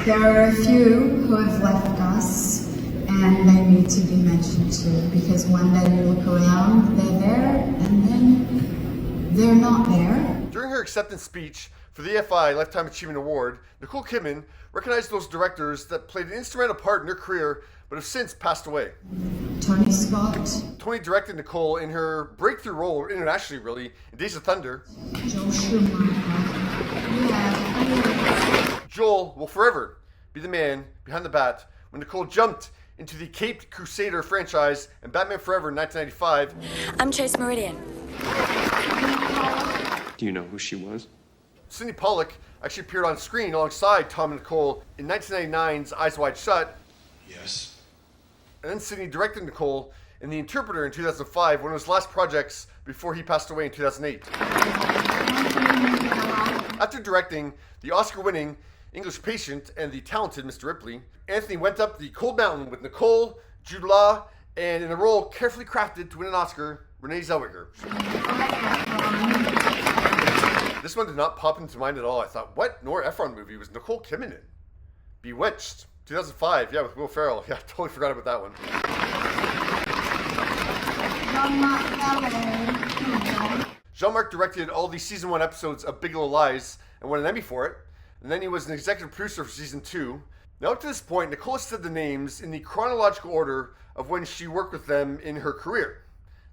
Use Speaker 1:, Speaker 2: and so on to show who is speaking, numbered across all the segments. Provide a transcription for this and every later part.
Speaker 1: There are a few who have left us, and they need to be mentioned too, because one day you look around, they're there, and then they're not there.
Speaker 2: During her acceptance speech for the AFI Lifetime Achievement Award, Nicole Kidman recognized those directors that played an instrumental part in her career but have since passed away.
Speaker 1: Tony Scott.
Speaker 2: Tony directed Nicole in her breakthrough role, internationally really, in Days of Thunder.
Speaker 1: Joel Schumacher.
Speaker 2: Joel will forever be the man behind the bat when Nicole jumped into the Caped Crusader franchise and Batman Forever in 1995.
Speaker 3: I'm Chase Meridian.
Speaker 4: Do you know who she was?
Speaker 2: Sidney Pollack actually appeared on screen alongside Tom and Nicole in 1999's Eyes Wide Shut.
Speaker 4: Yes.
Speaker 2: And then Sidney directed Nicole in The Interpreter in 2005, one of his last projects before he passed away in 2008. After directing the Oscar-winning English Patient and the talented Mr. Ripley, Anthony went up the cold mountain with Nicole, Jude Law, and in a role carefully crafted to win an Oscar, Renee Zellweger. This one did not pop into mind at all. I thought, what Nora Ephron movie was Nicole Kidman in? Bewitched, 2005, yeah, with Will Ferrell. Yeah, I totally forgot about that one. Jean-Marc directed all the season 1 episodes of Big Little Lies and won an Emmy for it. And then he was an executive producer for season 2. Now up to this point, Nicole has said the names in the chronological order of when she worked with them in her career.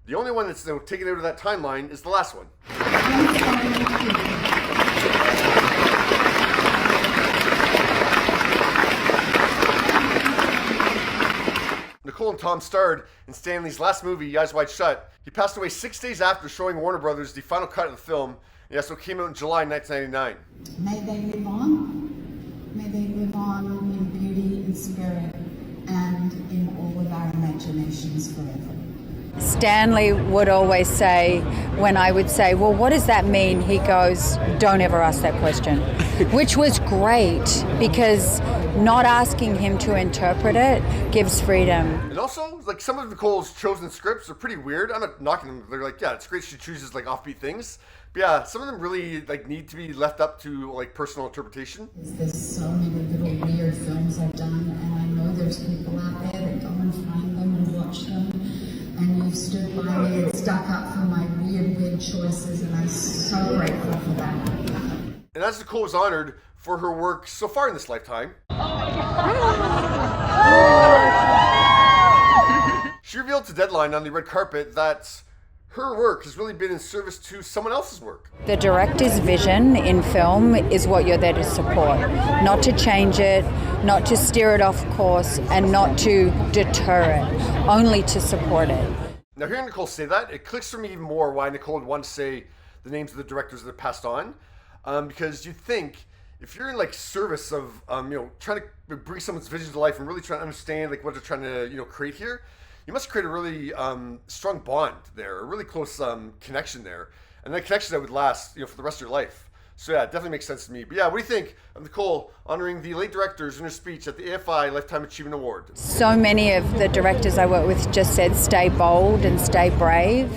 Speaker 2: The only one that's taken out of that timeline is the last one. Nicole and Tom starred in Stanley's last movie, Eyes Wide Shut. He passed away 6 days after showing Warner Brothers the final cut of the film. It also came out in July 1999.
Speaker 1: May they live on. May they live on in beauty and spirit and in all of our imaginations forever.
Speaker 5: Stanley would always say, when I would say, well, what does that mean? He goes, don't ever ask that question, which was great because not asking him to interpret it gives freedom.
Speaker 2: And also, like, some of Nicole's chosen scripts are pretty weird. I'm not knocking them. They're like, yeah, it's great she chooses like offbeat things. But yeah, some of them really like need to be left up to like personal interpretation.
Speaker 1: There's so many little weird films I've done, and I know there's people out there that go and find them and watch them. And you've stood by me and stuck up for my weird choices, and I'm so grateful for that.
Speaker 2: And as Nicole was honored for her work so far in this lifetime, she revealed to Deadline on the red carpet that her work has really been in service to someone else's work.
Speaker 5: The director's vision in film is what you're there to support, not to change it, not to steer it off course, and not to deter it, only to support it.
Speaker 2: Now hearing Nicole say that, it clicks for me even more why Nicole would want to say the names of the directors that have passed on, because you'd think if you're in like service of trying to bring someone's vision to life and really trying to understand like what they're trying to create here, you must create a really strong bond there, a really close connection there, and that connection that would last for the rest of your life. So yeah, it definitely makes sense to me. But yeah, what do you think of Nicole honoring the late directors in her speech at the AFI Lifetime Achievement Award?
Speaker 5: So many of the directors I work with just said, stay bold and stay brave.